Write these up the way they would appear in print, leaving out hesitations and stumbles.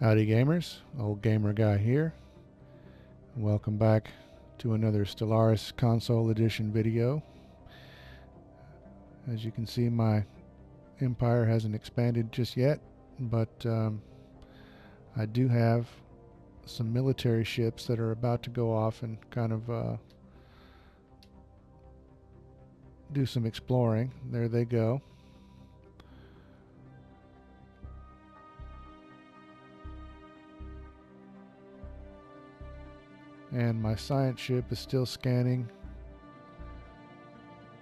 Howdy gamers, old gamer guy here. Welcome back to another Stellaris console edition video. As you can see, my empire hasn't expanded just yet, but I do have some military ships that are about to go off and kind of do some exploring. There they go. And my science ship is still scanning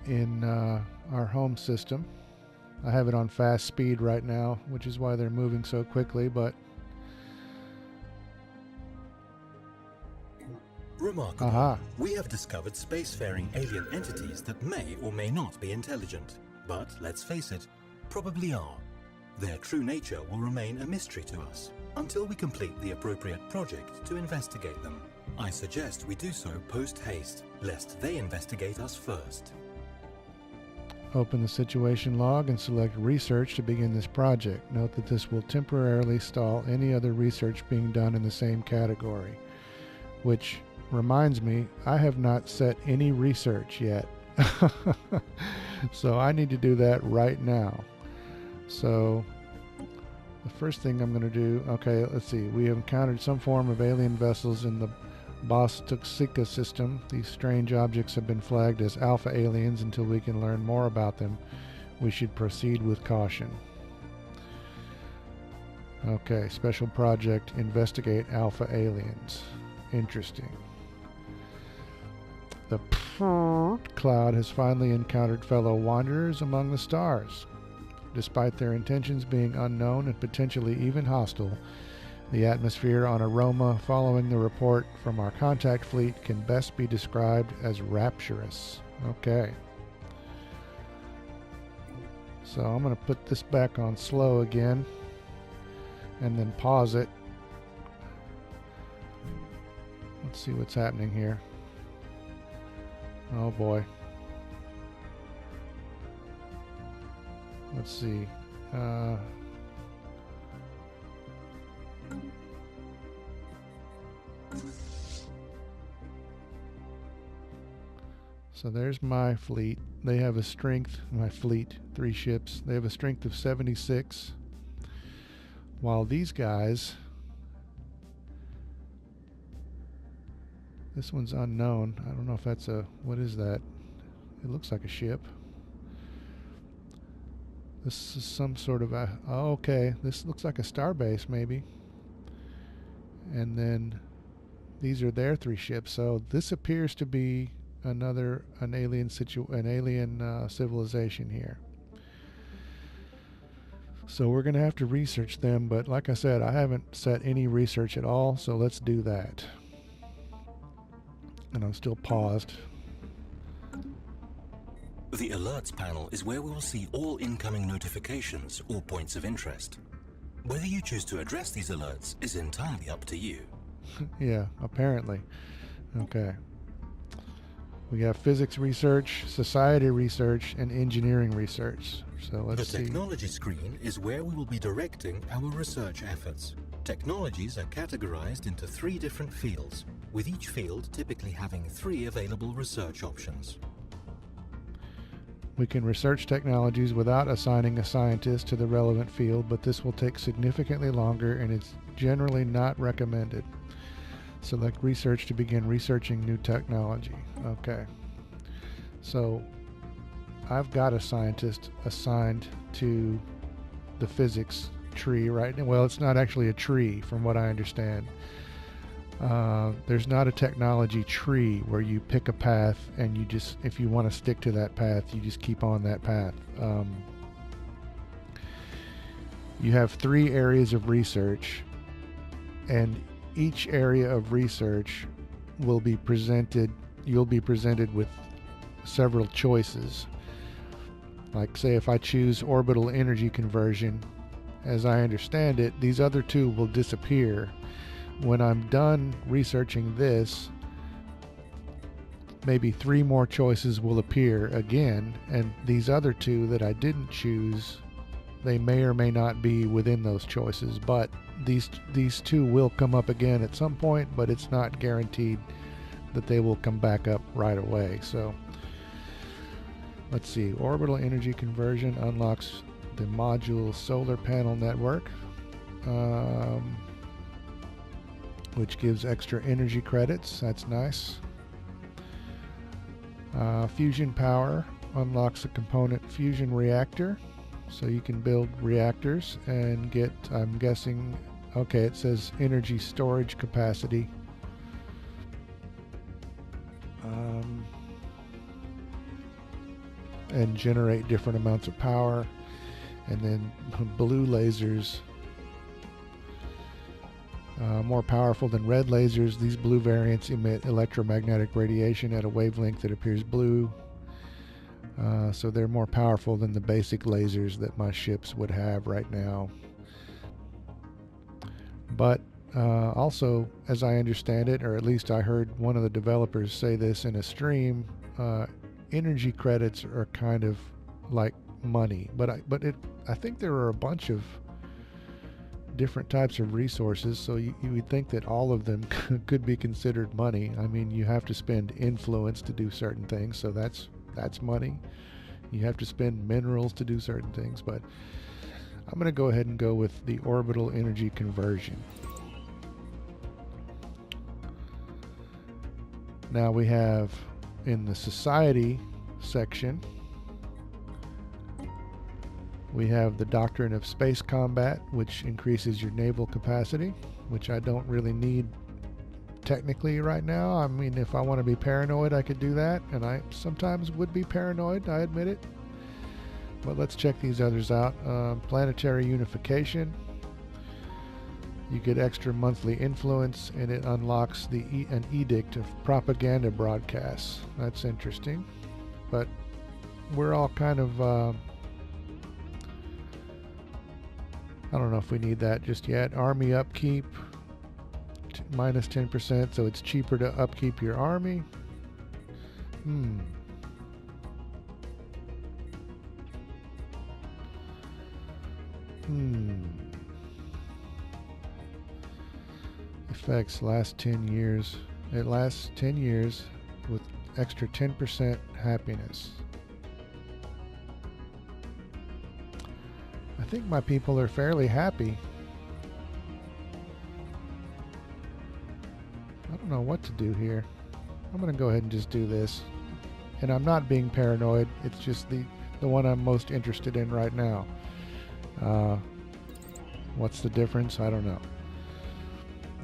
in our home system. I have it on fast speed right now, which is why they're moving so quickly, but remarkable. aha, We have discovered spacefaring alien entities that may or may not be intelligent, but let's face it, probably are. Their true nature will remain a mystery to us until we complete the appropriate project to investigate them. I suggest we do so post-haste, lest they investigate us first. Open the situation log and select research to begin this project. Note that this will temporarily stall any other research being done in the same category. Which reminds me, I have not set any research yet. So I need to do that right now. So the first thing I'm going to do, okay, let's see. We have encountered some form of alien vessels in the Bostoxica system. These strange objects have been flagged as alpha aliens. Until we can learn more about them, we should proceed with caution. Okay, special project, investigate alpha aliens. Interesting. The cloud has finally encountered fellow wanderers among the stars. Despite their intentions being unknown and potentially even hostile, the atmosphere on Aroma following the report from our contact fleet can best be described as rapturous. Okay. So I'm going to put this back on slow again and then pause it. Let's see what's happening here. Oh boy. Let's see. So there's my fleet. They have a strength, my fleet, 3 ships. They have a strength of 76. While these guys, this one's unknown. I don't know if that's a, what is that? It looks like a ship. This is some sort of a, oh, okay, this looks like a starbase maybe. And then these are their 3 ships. So this appears to be an alien civilization here. So we're going to have to research them, but like I said, I haven't set any research at all, so let's do that. And I'm still paused. The alerts panel is where we will see all incoming notifications or points of interest. Whether you choose to address these alerts is entirely up to you. Yeah, apparently. Okay. We have physics research, society research, and engineering research. So let's see. The technology screen is where we will be directing our research efforts. Technologies are categorized into 3 different fields, with each field typically having 3 available research options. We can research technologies without assigning a scientist to the relevant field, but this will take significantly longer and it's generally not recommended. Select research to begin researching new technology. Okay. So I've got a scientist assigned to the physics tree right now. Well, it's not actually a tree from what I understand. There's not a technology tree where you pick a path and you just, if you want to stick to that path, you just keep on that path. You have 3 areas of research, and each area of research will be presented, you'll be presented with several choices. Like say if I choose orbital energy conversion, as I understand it, these other 2 will disappear. When I'm done researching this, maybe 3 more choices will appear again, and these other 2 that I didn't choose they may or may not be within those choices, but these two will come up again at some point, but it's not guaranteed that they will come back up right away. So let's see. Orbital energy conversion unlocks the module solar panel network, which gives extra energy credits. That's nice. Fusion power unlocks a component fusion reactor, so you can build reactors and get, I'm guessing, okay, it says energy storage capacity. And generate different amounts of power. And then blue lasers, more powerful than red lasers. These blue variants emit electromagnetic radiation at a wavelength that appears blue. So they're more powerful than the basic lasers that my ships would have right now. But also, as I understand it, or at least I heard one of the developers say this in a stream, energy credits are kind of like money. But I think there are a bunch of different types of resources, so you would think that all of them could be considered money. I mean, you have to spend influence to do certain things, so that's money. You have to spend minerals to do certain things, but I'm going to go ahead and go with the orbital energy conversion. Now we have in the society section, we have the doctrine of space combat, which increases your naval capacity, which I don't really need technically right now. I mean, if I want to be paranoid, I could do that, and I sometimes would be paranoid, I admit it. But let's check these others out. Planetary unification. You get extra monthly influence, and it unlocks an edict of propaganda broadcasts. That's interesting. But we're all kind of... I don't know if we need that just yet. Army upkeep, minus 10%, so it's cheaper to upkeep your army. Effects last 10 years. It lasts 10 years with extra 10% happiness. I think my people are fairly happy. I don't know what to do here. I'm going to go ahead and just do this. And I'm not being paranoid. It's just the one I'm most interested in right now. What's the difference? I don't know.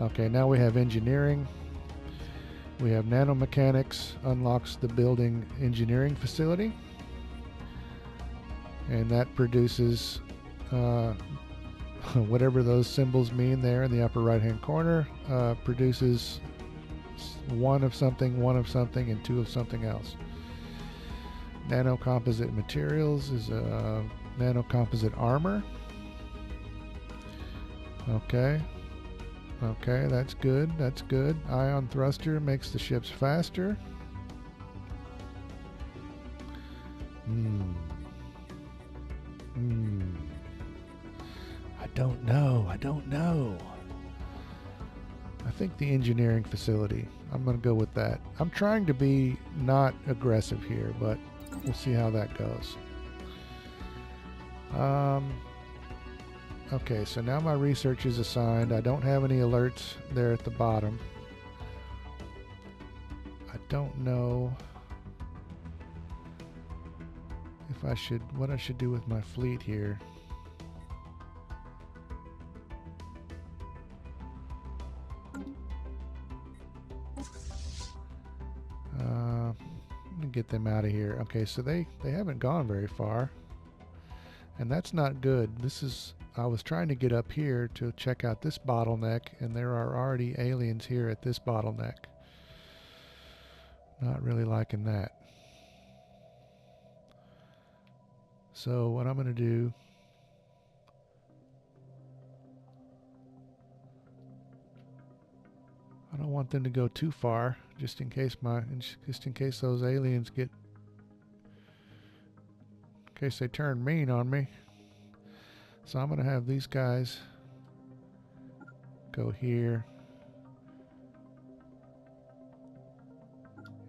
Okay, now we have engineering. We have nanomechanics. Unlocks the building engineering facility. And that produces... whatever those symbols mean there in the upper right hand corner, produces one of something, and two of something else. Nanocomposite materials is nanocomposite armor. Okay, that's good. Ion thruster makes the ships faster. I don't know. I think the engineering facility. I'm going to go with that. I'm trying to be not aggressive here, but we'll see how that goes. Okay, so now my research is assigned. I don't have any alerts there at the bottom. I don't know if what I should do with my fleet here. Get them out of here. Okay, so they haven't gone very far, and that's not good. I was trying to get up here to check out this bottleneck, and there are already aliens here at this bottleneck. Not really liking that. So what I'm going to do, I don't want them to go too far, just in case those aliens in case they turn mean on me. So I'm going to have these guys go here,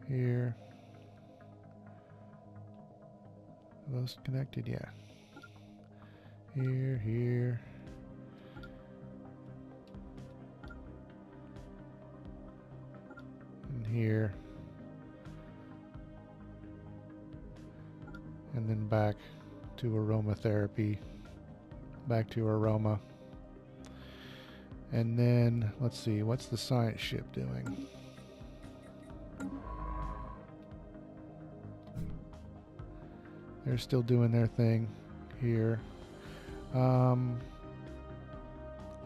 here. Are those connected? Yeah. Here, here. And here. And then back to aromatherapy. Back to aroma. And then, let's see, what's the science ship doing? They're still doing their thing here.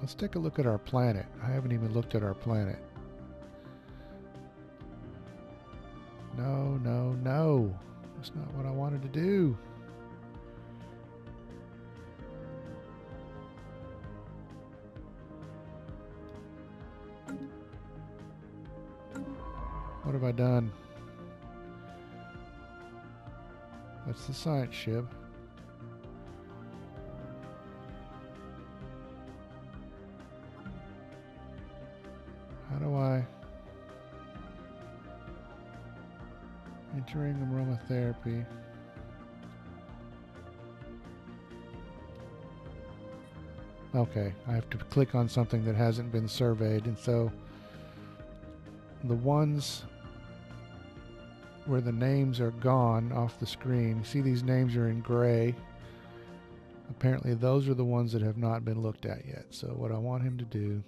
Let's take a look at our planet. I haven't even looked at our planet. No, no, no. That's not what I wanted to do. What have I done? That's the science ship. How do I... Entering aromatherapy. Okay, I have to click on something that hasn't been surveyed, and so the ones where the names are gone off the screen, see these names are in gray. Apparently those are the ones that have not been looked at yet. So what I want him to do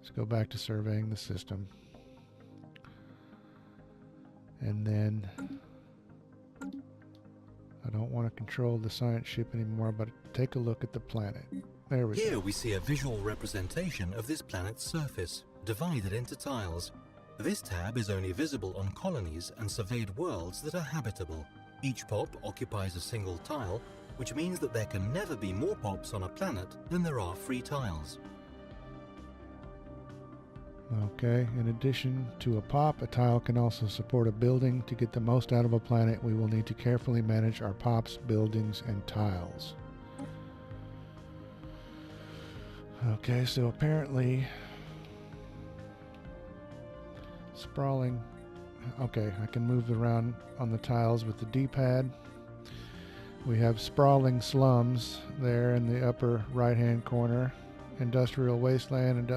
is go back to surveying the system. And then I don't want to control the science ship anymore, but take a look at the planet. There we go. Here we see a visual representation of this planet's surface, divided into tiles. This tab is only visible on colonies and surveyed worlds that are habitable. Each pop occupies a single tile, which means that there can never be more pops on a planet than there are free tiles. Okay, in addition to a pop, a tile can also support a building. To get the most out of a planet, we will need to carefully manage our pops, buildings, and tiles. Okay, so apparently sprawling. Okay, I can move around on the tiles with the D-pad. We have sprawling slums there in the upper right-hand corner. Industrial wasteland,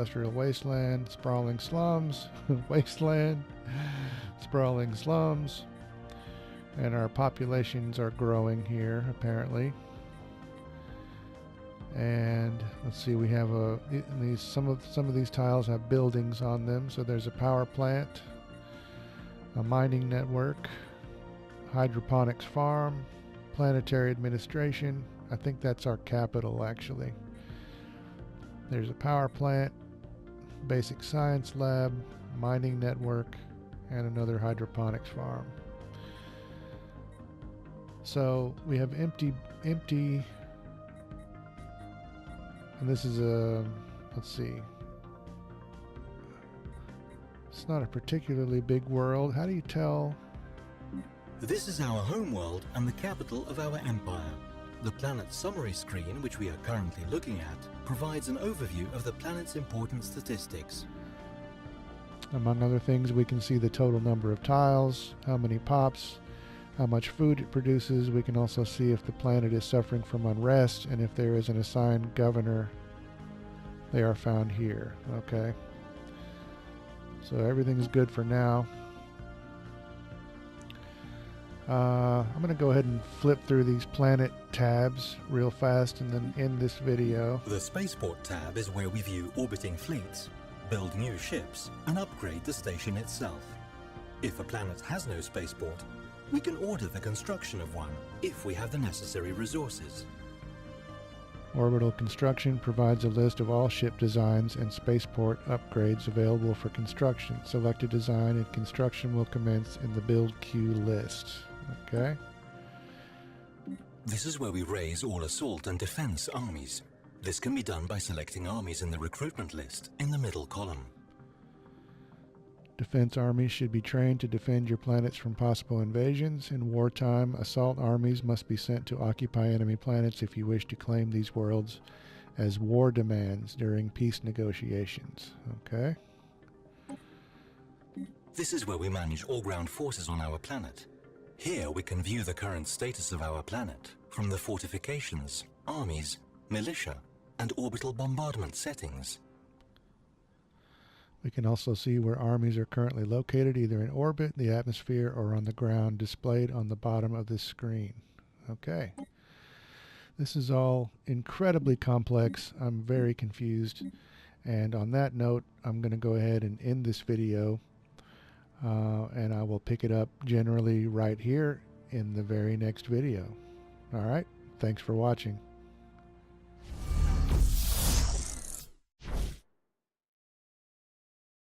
sprawling slums, wasteland, sprawling slums. And our populations are growing here, apparently. And let's see, we have some of these tiles have buildings on them. So there's a power plant, a mining network, hydroponics farm, planetary administration. I think that's our capital, actually. There's a power plant, basic science lab, mining network, and another hydroponics farm. So we have empty, and this is a, let's see, it's not a particularly big world. How do you tell? This is our homeworld and the capital of our empire. The planet's summary screen, which we are currently looking at, provides an overview of the planet's important statistics. Among other things, we can see the total number of tiles, how many pops, how much food it produces. We can also see if the planet is suffering from unrest, and if there is an assigned governor, they are found here. Okay. So everything's good for now. I'm going to go ahead and flip through these planet tabs real fast and then end this video. The Spaceport tab is where we view orbiting fleets, build new ships, and upgrade the station itself. If a planet has no spaceport, we can order the construction of one if we have the necessary resources. Orbital construction provides a list of all ship designs and spaceport upgrades available for construction. Select a design and construction will commence in the build queue list. Okay. This is where we raise all assault and defense armies. This can be done by selecting armies in the recruitment list in the middle column. Defense armies should be trained to defend your planets from possible invasions. In wartime, assault armies must be sent to occupy enemy planets if you wish to claim these worlds as war demands during peace negotiations. Okay. This is where we manage all ground forces on our planet. Here we can view the current status of our planet from the fortifications, armies, militia, and orbital bombardment settings. We can also see where armies are currently located, either in orbit, the atmosphere, or on the ground, displayed on the bottom of this screen. Okay. This is all incredibly complex. I'm very confused. And on that note, I'm going to go ahead and end this video. And I will pick it up generally right here in the very next video. All right. Thanks for watching.